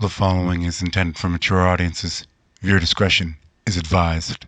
The following is intended for mature audiences. Viewer discretion is advised.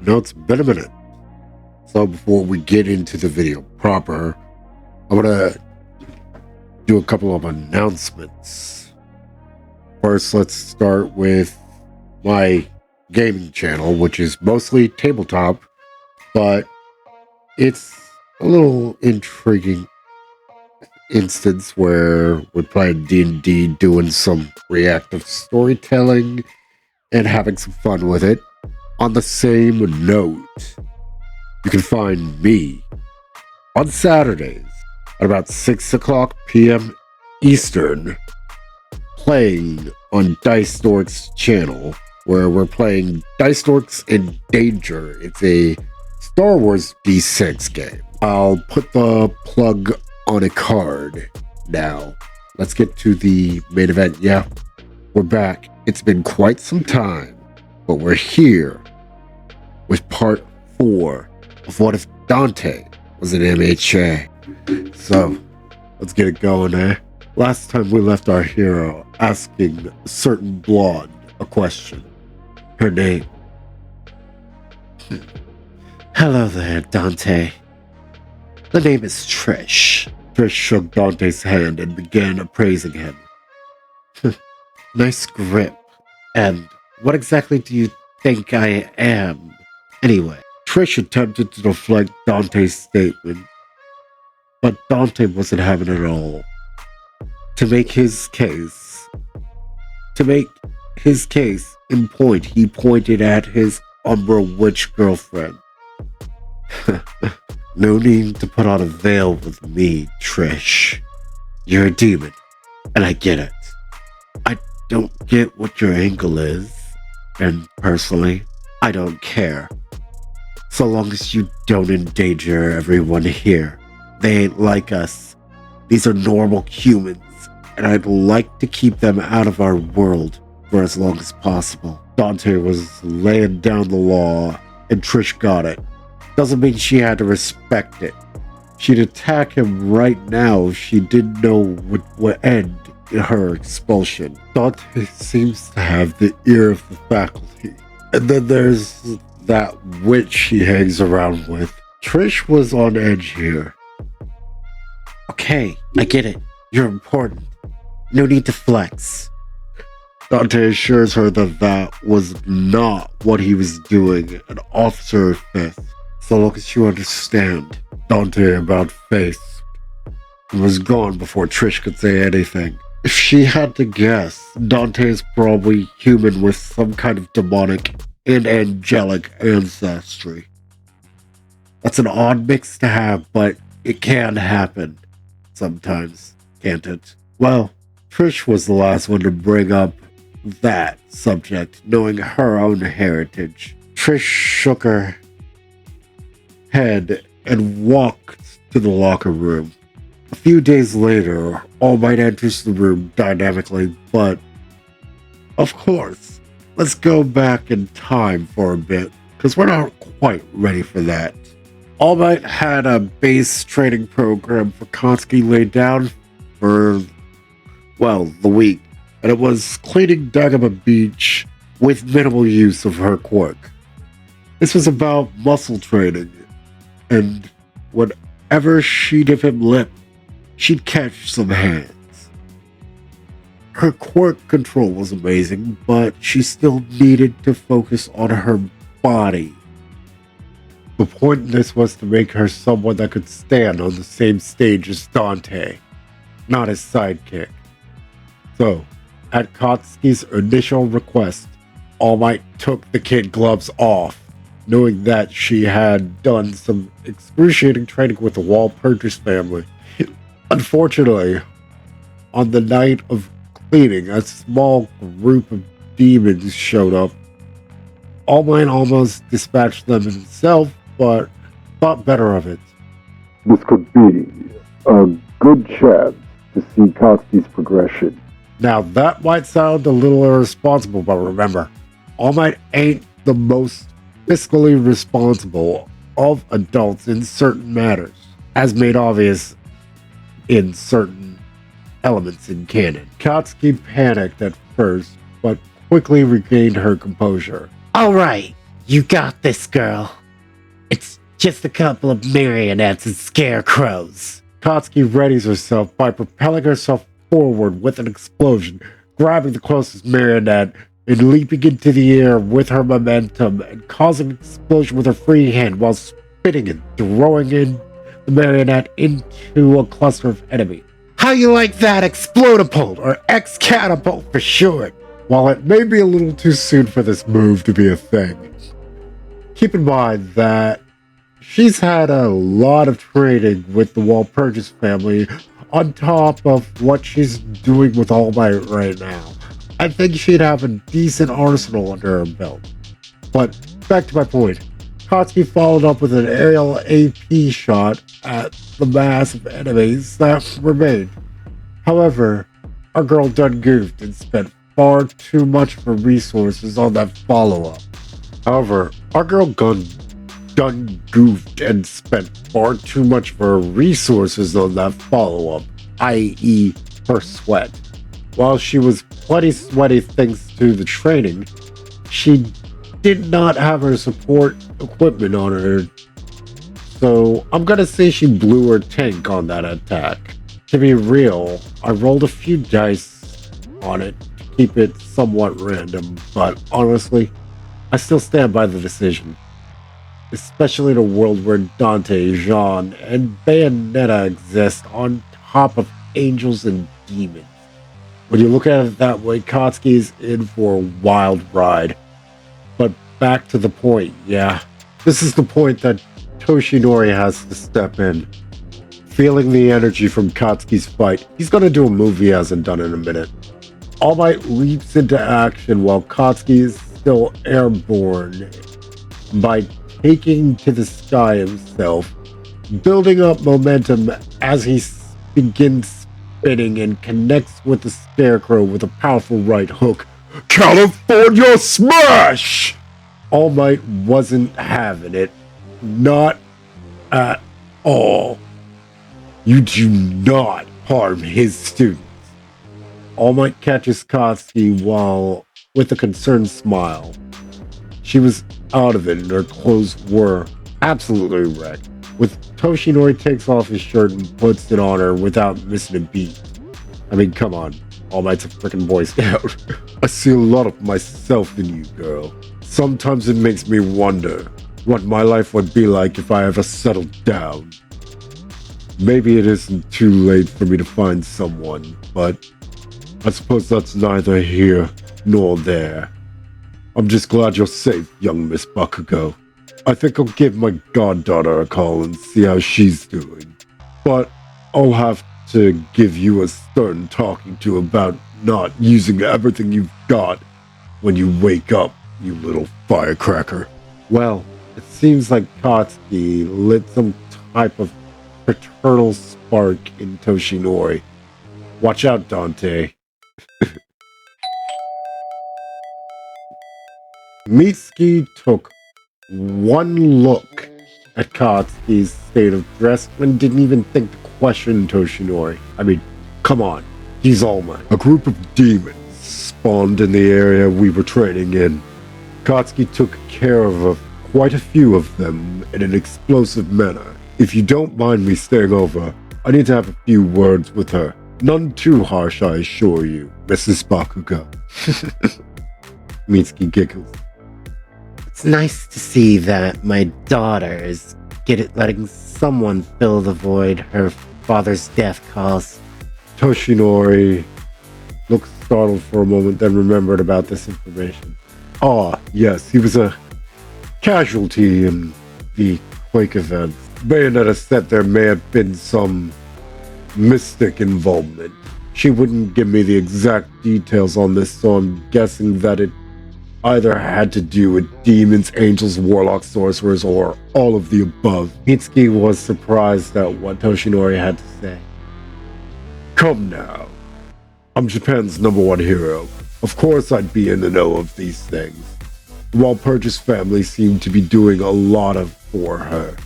Now it's been a minute. So before we get into the video proper, I'm gonna do a couple of announcements. First, let's start with my gaming channel, which is mostly tabletop, but it's a little intriguing instance where we're playing D&D, doing some reactive storytelling, and having some fun with it. On the same note, you can find me on Saturdays at about 6 o'clock p.m. Eastern playing on Dice Dork's channel, where we're playing Dice Dorks in Danger. It's a Star Wars D6 game. I'll put the plug on a card now. Let's get to the main event. Yeah, we're back. It's been quite some time, but we're here with part 4 of What If Dante was an MHA. So, let's get it going, eh? Last time we left our hero asking a certain blonde a question. Her name. Hello there, Dante. The name is Trish. Trish shook Dante's hand and began appraising him. Nice grip. And what exactly do you think I am? Anyway, Trish attempted to deflect Dante's statement, but Dante wasn't having it all. To make his case in point, he pointed at his Umbra Witch girlfriend. No need to put on a veil with me, Trish. You're a demon, and I get it. I don't get what your angle is, and personally, I don't care. So long as you don't endanger everyone here. They ain't like us. These are normal humans, and I'd like to keep them out of our world for as long as possible. Dante was laying down the law, and Trish got it. Doesn't mean she had to respect it. She'd attack him right now if she didn't know what would end in her expulsion. Dante seems to have the ear of the faculty. And then there's that witch he hangs around with. Trish was on edge here. Okay, I get it. You're important. No need to flex. Dante assures her that that was not what he was doing, an officer of faith. So long as you understand. Dante about face. He was gone before Trish could say anything. If she had to guess, Dante is probably human with some kind of demonic and angelic ancestry. That's an odd mix to have, but it can happen sometimes, can't it? Well, Trish was the last one to bring up that subject, knowing her own heritage. Trish shook her head and walked to the locker room. A few days later, All Might enters the room dynamically, but of course, let's go back in time for a bit, because we're not quite ready for that. All Might had a base training program for Konski laid down for, well, the week, and it was cleaning Dagobah Beach with minimal use of her quirk. This was about muscle training, and whenever she'd give him lip, she'd catch some hands. Her quirk control was amazing, but she still needed to focus on her body. The point in this was to make her someone that could stand on the same stage as Dante, not his sidekick. So, at Kotski's initial request, All Might took the kid gloves off, knowing that she had done some excruciating training with the Walpurgis family. Unfortunately, on the night of completing, a small group of demons showed up. All Might almost dispatched them himself, but thought better of it. This could be a good chance to see Kotsky's progression. Now, that might sound a little irresponsible, but remember, All Might ain't the most fiscally responsible of adults in certain matters, as made obvious in certain elements in canon. Kotsky panicked at first, but quickly regained her composure. All right, you got this, girl. It's just a couple of marionettes and scarecrows. Kotsky readies herself by propelling herself forward with an explosion, grabbing the closest marionette and leaping into the air with her momentum and causing an explosion with her free hand while spinning and throwing in the marionette into a cluster of enemies. How you like that explodapult, or X-catapult for short? While it may be a little too soon for this move to be a thing, keep in mind that she's had a lot of training with the Walpurgis family on top of what she's doing with All Might right now. I think she'd have a decent arsenal under her belt. But back to my point, Kotsky followed up with an aerial AP shot at the mass of enemies that remained. However, our girl done goofed and spent far too much of her resources on that follow-up. Done goofed and spent far too much of her resources on that follow-up, i.e. her sweat. While she was plenty sweaty thanks to the training, she did not have her support equipment on her, so I'm gonna say she blew her tank on that attack. To be real, I rolled a few dice on it to keep it somewhat random, but honestly, I still stand by the decision. Especially in a world where Dante, Jean, and Bayonetta exist on top of angels and demons. When you look at it that way, Kotsky is in for a wild ride. But back to the point, yeah. This is the point that Toshinori has to step in. Feeling the energy from Kotsky's fight, he's gonna do a move he hasn't done in a minute. All Might leaps into action while Kotsky is still airborne by taking to the sky himself, building up momentum as he begins spinning and connects with the scarecrow with a powerful right hook. California Smash! All Might wasn't having it. Not at all. You do not harm his students. All Might catches Kotsky while with a concerned smile. She was out of it and her clothes were absolutely wrecked. With Toshinori takes off his shirt and puts it on her without missing a beat. I mean, come on. All Might's a freaking Boy Scout. I see a lot of myself in you, girl. Sometimes it makes me wonder what my life would be like if I ever settled down. Maybe it isn't too late for me to find someone, but I suppose that's neither here nor there. I'm just glad you're safe, young Miss Bakugo. I think I'll give my goddaughter a call and see how she's doing. But I'll have to give you a stern talking to about not using everything you've got when you wake up, you little firecracker. Well, it seems like Kotsky lit some type of paternal spark in Toshinori. Watch out, Dante. Mitsuki took one look at Kotsky's state of dress and didn't even think to question Toshinori. I mean, come on, he's All Might. A group of demons spawned in the area we were training in. Kotsky took care of quite a few of them in an explosive manner. If you don't mind me staying over, I need to have a few words with her. None too harsh, I assure you, Mrs. Bakugo. Mitsuki giggles. It's nice to see that my daughter is letting someone fill the void her father's death caused. Toshinori looked startled for a moment, then remembered about this information. Ah, yes, he was a casualty in the Quake event. Bayonetta said there may have been some mystic involvement. She wouldn't give me the exact details on this, so I'm guessing that it either had to do with demons, angels, warlocks, sorcerers, or all of the above. Mitsuki was surprised at what Toshinori had to say. Come now. I'm Japan's #1 hero. Of course I'd be in the know of these things. While Purchase family seemed to be doing a lot for her.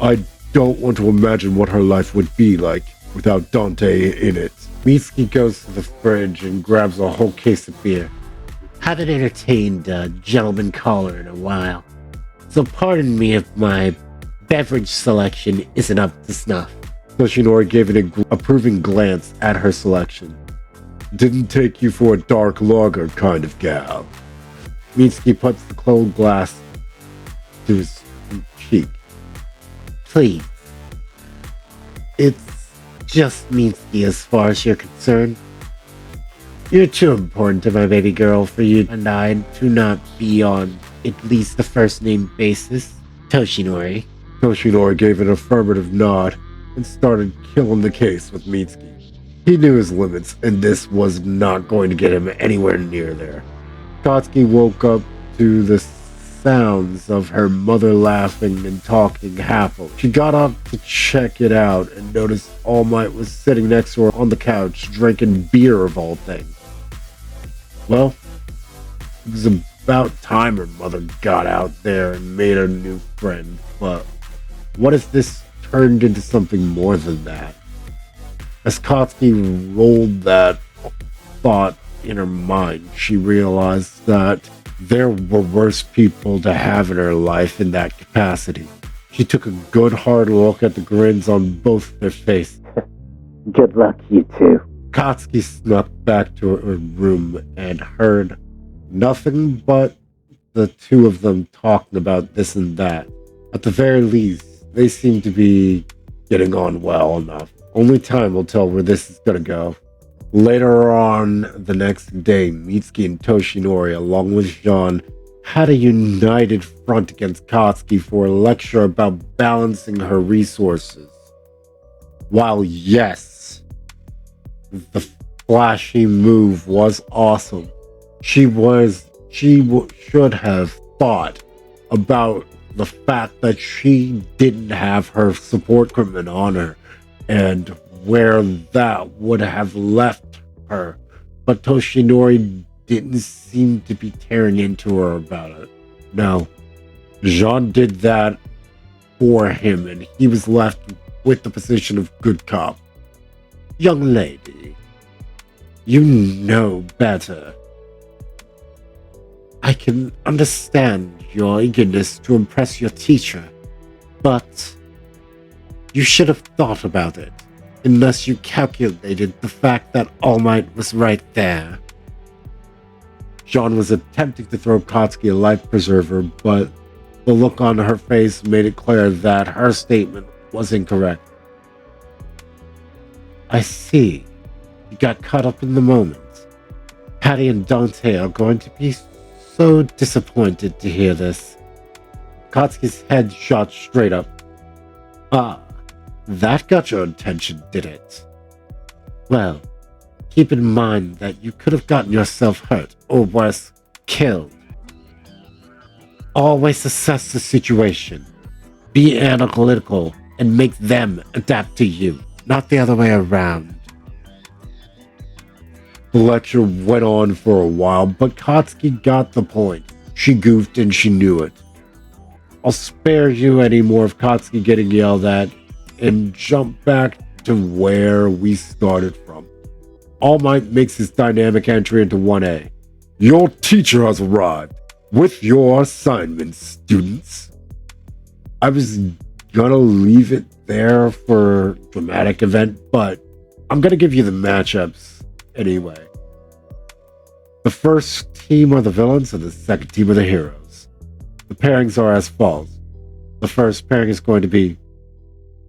I don't want to imagine what her life would be like without Dante in it. Mitsuki goes to the fridge and grabs a whole case of beer. Haven't entertained a gentleman caller in a while, so pardon me if my beverage selection isn't up to snuff. Toshinori gave an approving glance at her selection. Didn't take you for a dark lager kind of gal. Mitsuki puts the cold glass to his cheek. Please. It's just Mitsuki as far as you're concerned. You're too important to my baby girl for you and I to not be on at least the first name basis. Toshinori. Toshinori gave an affirmative nod and started killing the case with Mitsuki. He knew his limits, and this was not going to get him anywhere near there. Katsuki woke up to the sounds of her mother laughing and talking happily. She got up to check it out and noticed All Might was sitting next to her on the couch drinking beer of all things. Well, it was about time her mother got out there and made a new friend, but what if this turned into something more than that? As Katsuki rolled that thought in her mind, she realized that there were worse people to have in her life in that capacity. She took a good hard look at the grins on both their faces. Good luck, you two. Katsuki snuck back to her room and heard nothing but the two of them talking about this and that. At the very least, they seem to be getting on well enough. Only time will tell where this is gonna go. Later on the next day, Mitsuki and Toshinori, along with Jean, had a united front against Katsuki for a lecture about balancing her resources. While yes, the flashy move was awesome, she should have thought about the fact that she didn't have her support equipment on her and where that would have left her. But Toshinori didn't seem to be tearing into her about it. No, Jean did that for him, and he was left with the position of good cop. Young lady, you know better. I can understand your eagerness to impress your teacher, but you should have thought about it, unless you calculated the fact that All Might was right there. Jean was attempting to throw Katsuki a life preserver, but the look on her face made it clear that her statement was incorrect. I see. You got caught up in the moment. Patty and Dante are going to be so disappointed to hear this. Katsuki's head shot straight up. Ah, that got your attention, did it? Well, keep in mind that you could have gotten yourself hurt, or worse, killed. Always assess the situation. Be analytical and make them adapt to you, not the other way around. The lecture went on for a while, but Katsuki got the point. She goofed and she knew it. I'll spare you any more of Katsuki getting yelled at and jump back to where we started from. All Might makes his dynamic entry into 1A. Your teacher has arrived with your assignments, students. I was gonna leave it there for dramatic event, but I'm gonna give you the matchups anyway. The first team are the villains and the second team are the heroes. The pairings are as follows. The first pairing is going to be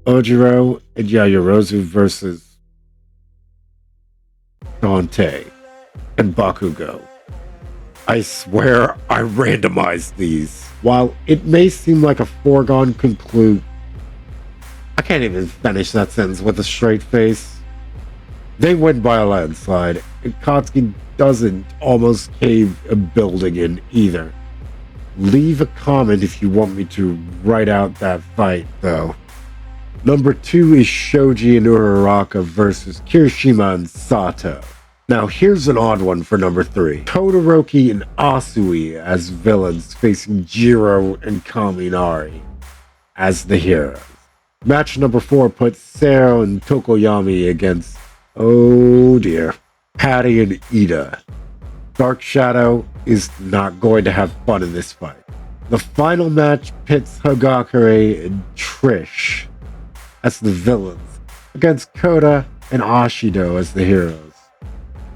Ojiro and Yayorozu versus Dante and Bakugo. I swear I randomized these. While it may seem like a foregone conclusion, I can't even finish that sentence with a straight face. They win by a landslide, and Kotsky doesn't almost cave a building in either. Leave a comment if you want me to write out that fight, though. Number 2 is Shoji and Uraraka versus Kirishima and Sato. Now here's an odd one for number 3. Todoroki and Asui as villains facing Jiro and Kaminari as the heroes. Match number 4 puts Sero and Tokoyami against, oh dear, Patty and Ida. Dark Shadow is not going to have fun in this fight. The final match pits Hagakure and Trish as the villains against Koda and Ashido as the heroes.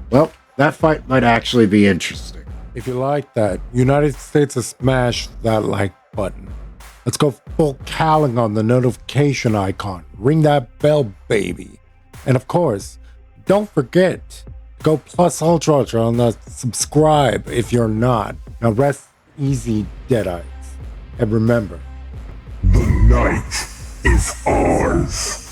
Well, that fight might actually be interesting. If you like that, United States has smashed that like button. Let's go full calling on the notification icon. Ring that bell, baby. And of course, don't forget, go plus ultra on the subscribe if you're not. Now rest easy, Deadites. And remember, The night is ours.